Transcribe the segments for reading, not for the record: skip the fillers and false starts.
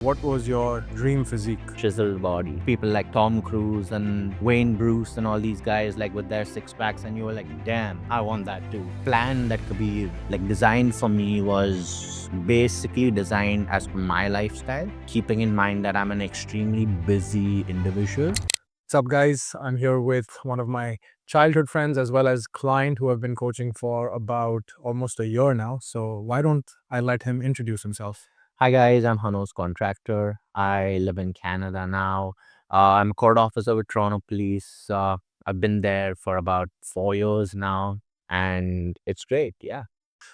What was your dream physique? Chiseled body. People like Tom Cruise and Wayne Bruce and all these guys like with their six packs, and you were like, damn, I want that too. Plan that Kabir like designed for me was basically designed as per my lifestyle, keeping in mind that I'm an extremely busy individual. What's up, guys? I'm here with one of my childhood friends as well as client who have been coaching for about almost a year now. So why don't I let him introduce himself? Hi guys, I'm Hanoz contractor. I live in Canada now. I'm a court officer with Toronto Police. I've been there for about 4 years now, and it's great. Yeah.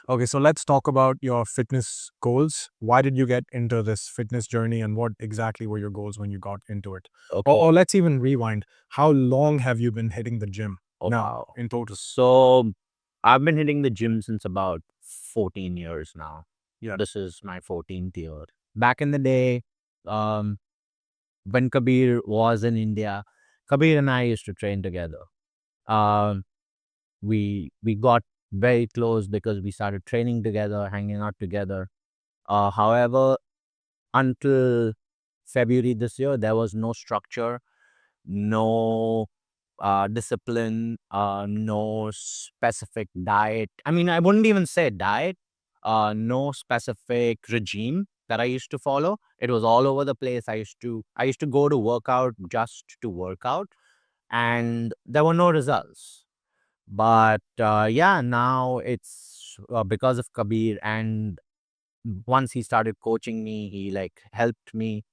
Okay, so let's talk about your fitness goals. Why did you get into this fitness journey and what exactly were your goals when you got into it? Okay. Or let's even rewind. How long have you been hitting the gym Oh, now wow. in total? So I've been hitting the gym since about 14 years now. Yeah. This is my 14th year. Back in the day, um, when Kabir was in India, Kabir and I used to train together. Um, we got very close because we started training together, hanging out together. However, until February this year, there was no structure, no discipline, no specific diet. I mean, I wouldn't even say diet, no specific regime that I used to follow. It was all over the place. I used to go to workout just to work out, and there were no results. But yeah, now it's because of Kabir, and once he started coaching me, he like helped me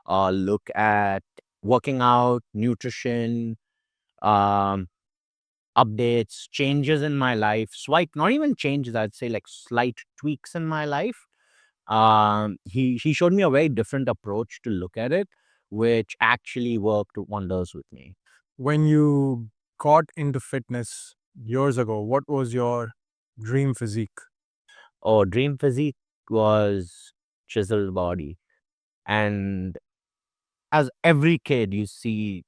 look at working out, nutrition, um, updates, changes in my life, slight, not even changes, I'd say like slight tweaks in my life. He showed me a very different approach to look at it, which actually worked wonders with me. When you got into fitness years ago, what was your dream physique? Oh, dream physique was chiseled body. And as every kid, you see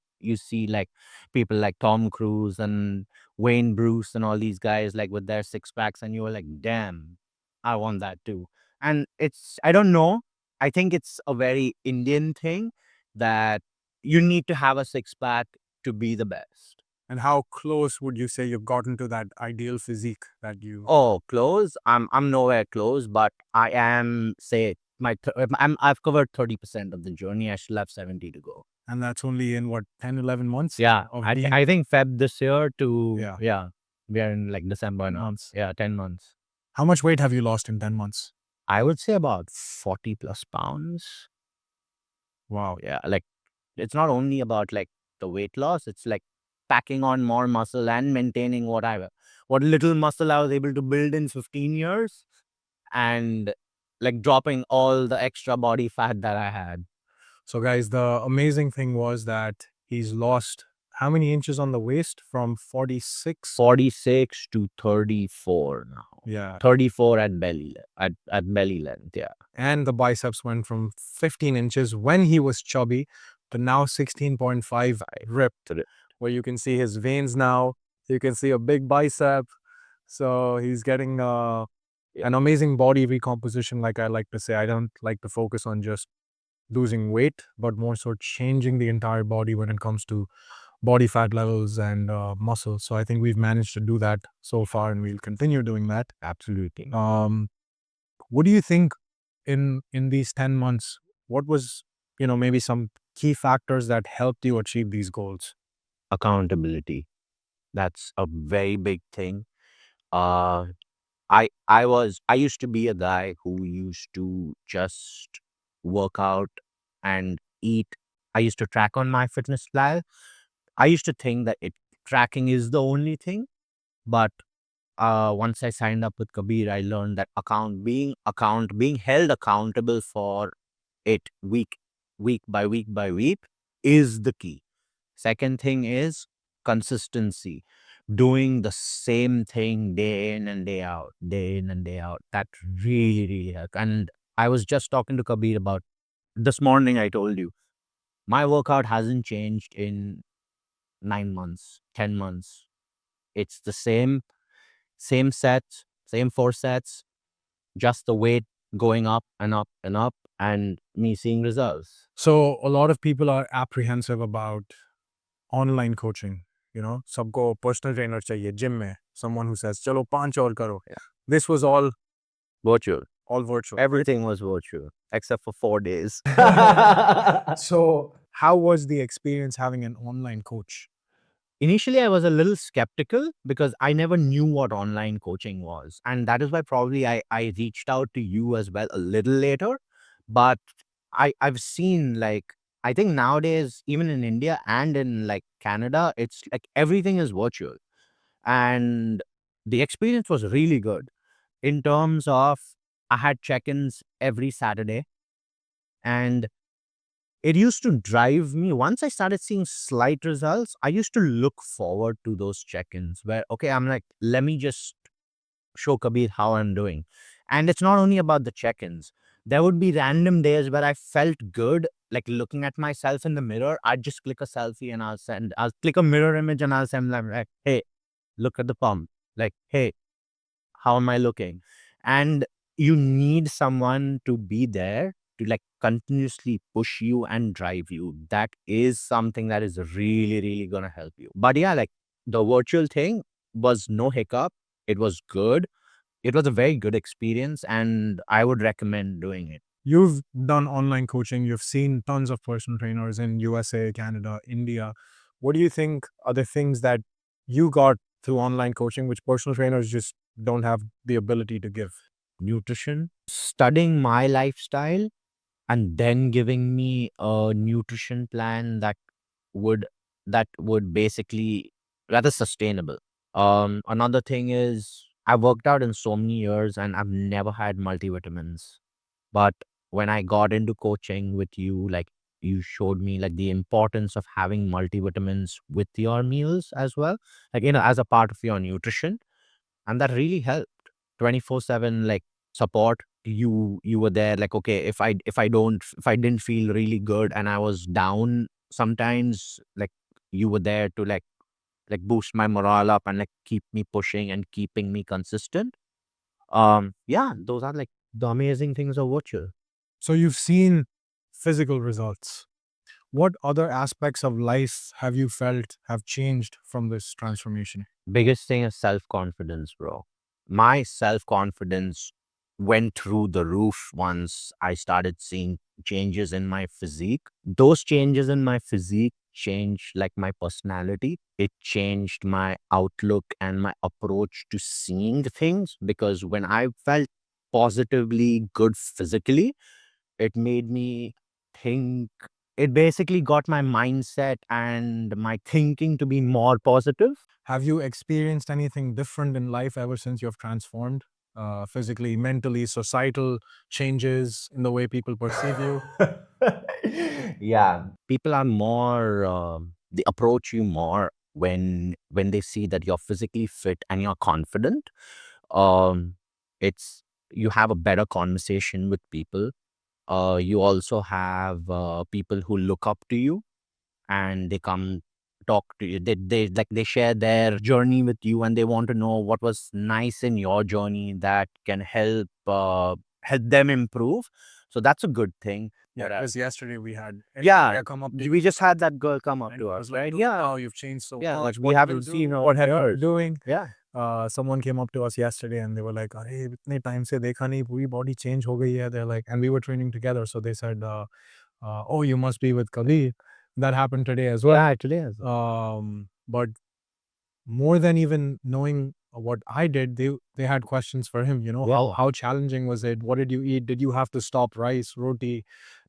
like people like Tom Cruise and Wayne Bruce and all these guys like with their six packs, and you were like, damn, I want that too. And it's, I don't know, I think it's a very Indian thing that you need to have a six pack to be the best. And how close would you say you've gotten to that ideal physique that you Oh, close. I'm nowhere close, but I am, say, I've covered 30% of the journey. I still have 70 to go. and that's only in what 10, 11 months Yeah, of I being I think Feb this year to, yeah, yeah, we are in like December now. months. Yeah, 10 months. How much weight have you lost in 10 months? I would say about 40 plus pounds. Wow. Yeah, like it's not only about like the weight loss, it's like packing on more muscle and maintaining what little muscle I was able to build in 15 years, and like dropping all the extra body fat that I had. So guys, the amazing thing was that he's lost how many inches on the waist from 46? 46 to 34 now. Yeah. 34 at at belly length, yeah. And the biceps went from 15 inches when he was chubby to now 16.5 ripped, Correct. where you can see his veins now. You can see a big bicep. So he's getting an amazing body recomposition, like I like to say. I don't like to focus on just losing weight, but more so changing the entire body when it comes to body fat levels and muscle. So I think we've managed to do that so far, and we'll continue doing that. Absolutely. What do you think in these 10 months? What was maybe some key factors that helped you achieve these goals? Accountability. That's a very big thing. Uh I used to be a guy who used to just work out and eat. I used to track on my fitness style. I used to think that tracking is the only thing, but once I signed up with Kabir, I learned that being held accountable for it week by week by week is the key. Second thing is consistency, doing the same thing day in and day out, day in and day out. That really, really helped. And I was just talking to Kabir about this morning. I told you my workout hasn't changed in 9 months, 10 months. It's the same sets, same four sets, just the weight going up and up and up. and me seeing results. So a lot of people are apprehensive about online coaching. You know, सबको personal trainer चाहिए gym में. Someone who says, "चलो 5 और करो." Yeah. This was Virtual. all virtual. Everything was virtual except for 4 days. So how was the experience having an online coach? Initially, I was a little skeptical because I never knew what online coaching was. And that is why probably I reached out to you as well a little later. But I've seen like, I think nowadays, even in India and in like Canada, it's like everything is virtual. And the experience was really good in terms of I had check ins every Saturday. And it used to drive me once I started seeing slight results. I used to look forward to those check-ins where, okay, I'm like, let me just show Kabir how I'm doing. And it's not only about the check-ins. There would be random days where I felt good, like looking at myself in the mirror. I'd just click a selfie and I'll click a mirror image and I'll send them like, hey, look at the pump. Like, hey, how am I looking? And you need someone to be there to like continuously push you and drive you. That is something that is really, really gonna help you. But yeah, like the virtual thing was no hiccup. It was good. It was a very good experience, and I would recommend doing it. You've done online coaching. You've seen tons of personal trainers in USA, Canada, India. What do you think are the things that you got through online coaching, which personal trainers just don't have the ability to give? Nutrition, studying my lifestyle, and then giving me a nutrition plan would would basically that is sustainable. Another thing is I've worked out in so many years and I've never had multivitamins. But when I got into coaching with you, like you showed me like the importance of having multivitamins with your meals as well, like as a part of your nutrition, and that really helped. 24/7 like support. You were there like, okay, if I didn't feel really good and I was down sometimes, like you were there to like boost my morale up and like keep me pushing and keeping me consistent. Yeah, those are like the amazing things of virtual. So you've seen physical results. What other aspects of life have you felt have changed from this transformation? Biggest thing is self-confidence, bro. My self-confidence went through the roof once I started seeing changes in my physique. Those changes in my physique changed like my personality. It changed my outlook and my approach to seeing things because when I felt positively good physically, it made me think, it basically got my mindset and my thinking to be more positive. Have you experienced anything different in life ever since you've transformed? Physically, mentally, societal changes in the way people perceive you? Yeah, people are more they approach you more when they see that you're physically fit and you're confident. um it's you have a better conversation with people. You also have people who look up to you and they come talk to you. They share their journey with you and they want to know what was nice in your journey that can help them improve. So that's a good thing. Yeah, But, because yesterday we had yeah, come up to we just had that girl come up and to I us, was like, right? "Dude, Yeah, wow, you've changed so yeah, like much. we haven't seen her What have you been years. doing?" Yeah. Someone came up to us yesterday and they were like, "अरे इतने time से देखा नहीं, पूरी body change हो गई है." They're like, and we were training together, so they said, "Oh, you must be with Kabir." That happened today as well. Yeah, today is. But more than even knowing what I did, they had questions for him. You know, Yeah. how challenging was it? What did you eat? Did you have to stop rice, roti?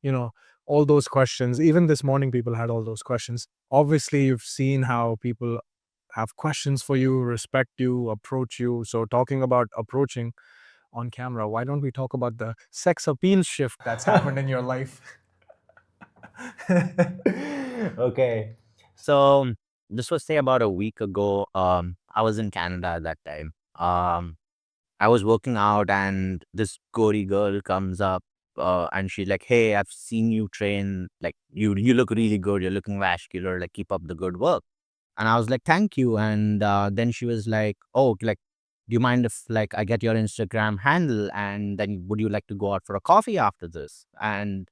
You know, all those questions. Even this morning, people had all those questions. Obviously, you've seen how people have questions for you, respect you, approach you. So, talking about approaching on camera, why don't we talk about the sex appeal shift that's happened in your life? Okay. So this was say about a week ago. I was in Canada at that time. I was working out and this gory girl comes up and she's like, "Hey, I've seen you train. Like you look really good. You're looking vascular. Like keep up the good work." And I was like, "Thank you." And then she was like, "Oh, like do you mind if like I get your Instagram handle and then would you like to go out for a coffee after this? And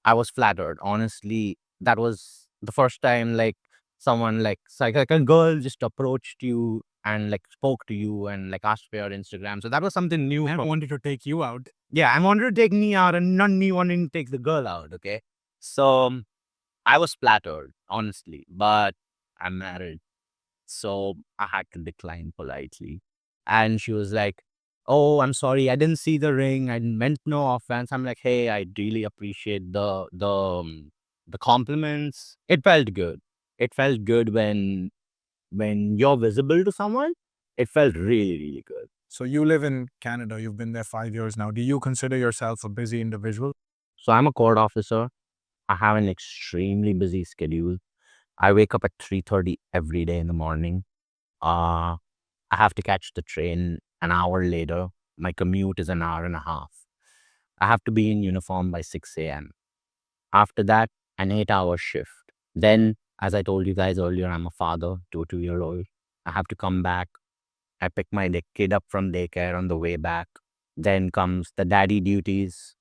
I was flattered. Honestly, that was the first time like someone like a girl just approached you and like spoke to you and like asked for your Instagram. So that was something new. And for wanted to take you out. Yeah, I wanted to take me out and not me wanting to take the girl out. Okay. So I was flattered, honestly, but I'm married. So I had to decline politely. And she was like, "Oh, I'm sorry. I didn't see the ring. I meant no offense." I'm like, "Hey, I really appreciate the compliments." It felt good. It felt good when you're visible to someone. It felt really, really good. So you live in Canada. You've been there 5 years now. Do you consider yourself a busy individual? So I'm a court officer. I have an extremely busy schedule. I wake up at 3:30 every day in the morning. Uh, I have to catch the train an hour later. My commute is an hour and a half. I have to be in uniform by 6 a.m. After that, an 8 hour shift. Then, as I told you guys earlier, I'm a father to a 2 year old. I have to come back. I pick my kid up from daycare on the way back. Then comes the daddy duties,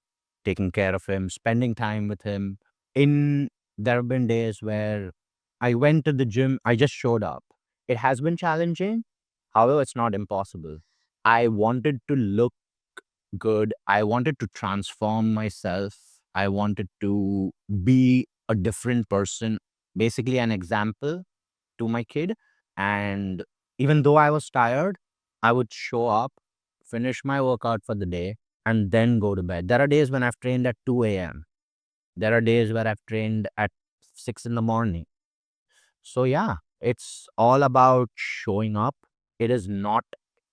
taking care of him, spending time with him. In There have been days where I went to the gym, I just showed up. It has been challenging. However, it's not impossible. I wanted to look good. I wanted to transform myself. I wanted to be a different person, basically an example to my kid. And even though I was tired, I would show up, finish my workout for the day, and then go to bed. There are days when I've trained at 2 a.m. There are days where I've trained at 6 in the morning. So, yeah, it's all about showing up. It is not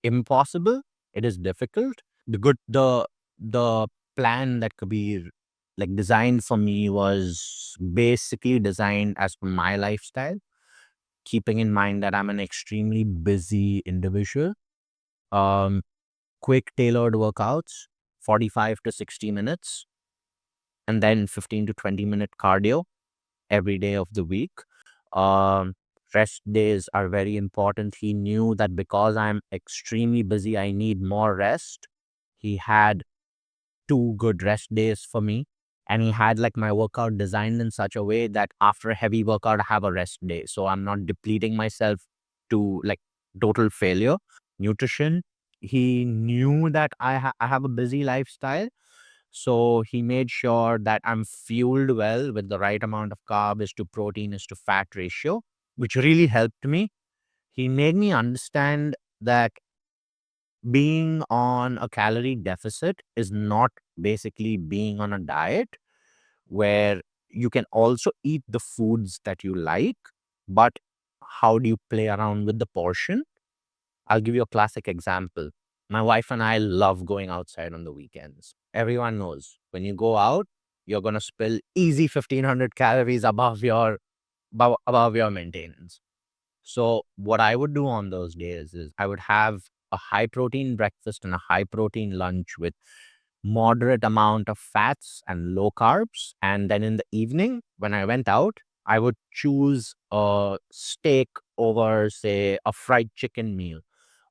impossible, it is difficult. The plan that Kabir like designed for me was basically designed as per my lifestyle, keeping in mind that I'm an extremely busy individual. Um, Quick tailored workouts, 45 to 60 minutes, and then 15 to 20-minute cardio every day of the week. Um, Rest days are very important. He knew that because I'm extremely busy, I need more rest. He had 2 good rest days for me. And he had like my workout designed in such a way that after a heavy workout, I have a rest day. So I'm not depleting myself to like total failure. Nutrition, he knew that I have a busy lifestyle. So he made sure that I'm fueled well with the right amount of carb is to protein is to fat ratio, which really helped me. He made me understand that being on a calorie deficit is not basically being on a diet where you can also eat the foods that you like, but how do you play around with the portion? I'll give you a classic example. My wife and I love going outside on the weekends. Everyone knows when you go out, you're going to spill easy 1500 calories above your maintenance. So what I would do on those days is I would have a high protein breakfast and a high protein lunch with moderate amount of fats and low carbs. And then in the evening, when I went out, I would choose a steak over, say, a fried chicken meal,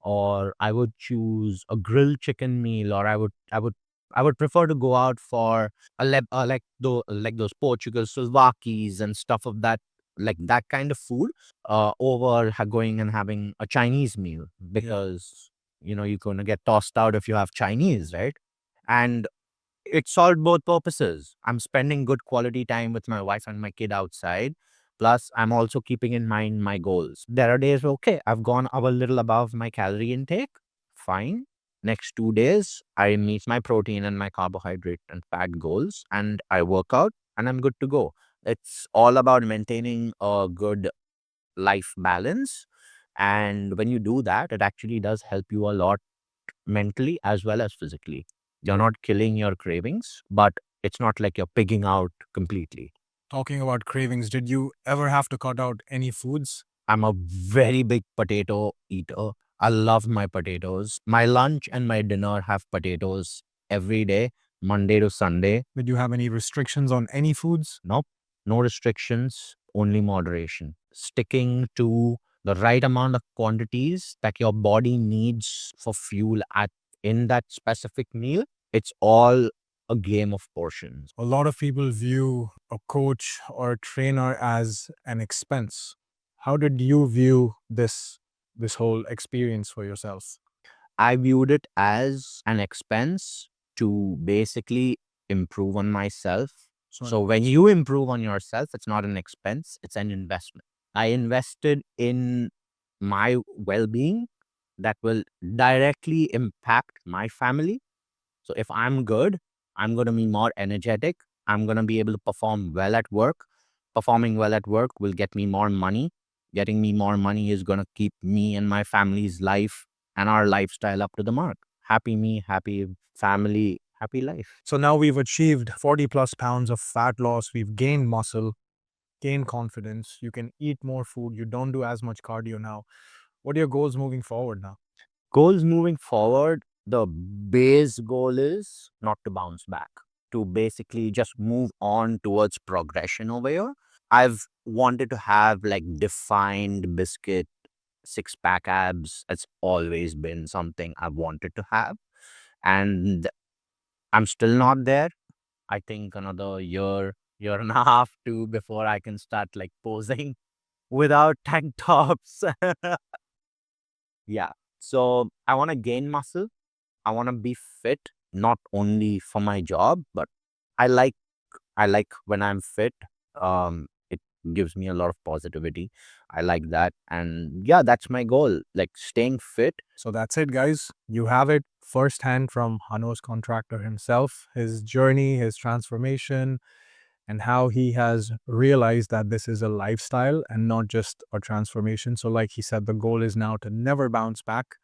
or I would choose a grilled chicken meal, or I would prefer to go out for like those Portugal Slovakis and stuff of that, like that kind of food, over going and having a Chinese meal because you're gonna get tossed out if you have Chinese, right? And it solved both purposes. I'm spending good quality time with my wife and my kid outside. Plus, I'm also keeping in mind my goals. There are days, okay, I've gone a little above my calorie intake. Fine. Next 2 days, I meet my protein and my carbohydrate and fat goals, and I work out and I'm good to go. It's all about maintaining a good life balance. And when you do that, it actually does help you a lot mentally as well as physically. You're not killing your cravings, but it's not like you're pigging out completely. Talking about cravings, did you ever have to cut out any foods? I'm a very big potato eater. I love my potatoes. My lunch and my dinner have potatoes every day, Monday to Sunday. Did you have any restrictions on any foods? Nope. No restrictions, only moderation. Sticking to the right amount of quantities that your body needs for fuel at in that specific meal. It's all a game of portions. A lot of people view a coach or a trainer as an expense. How did you view this whole experience for yourself? I viewed it as an expense to basically improve on myself. So when you improve on yourself, it's not an expense, it's an investment. I invested in my well-being that will directly impact my family. So if I'm good, I'm going to be more energetic. I'm going to be able to perform well at work. Performing well at work will get me more money. Getting me more money is going to keep me and my family's life and our lifestyle up to the mark. Happy me, happy family, happy life. So now we've achieved 40 plus pounds of fat loss, we've gained muscle, gained confidence, you can eat more food, you don't do as much cardio now. What are your goals moving forward now? Goals moving forward, the base goal is not to bounce back, to basically just move on towards progression over here. I've wanted to have like defined biscuit six pack abs. It's always been something I've wanted to have. And I'm still not there. I think another year and a half too before I can start like posing without tank tops. Yeah. So I want to gain muscle. I want to be fit, not only for my job, but I like I like when I'm fit. It gives me a lot of positivity. I like that. And yeah, that's my goal. Like staying fit. So that's it, guys. You have it firsthand from Hanoz contractor himself, his journey, his transformation, and how he has realized that this is a lifestyle and not just a transformation. So, like he said, the goal is now to never bounce back,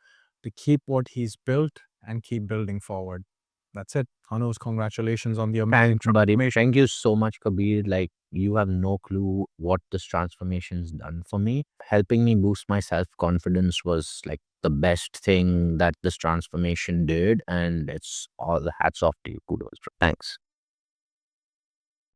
to keep what he's built and keep building forward. That's it. Hanoz, congratulations on the amazing Thanks, buddy. transformation. Thank you so much, Kabir. Like, you have no clue what this transformation's done for me. Helping me boost my self confidence was like the best thing that this transformation did. And it's all the hats off to you. Kudos. Thanks.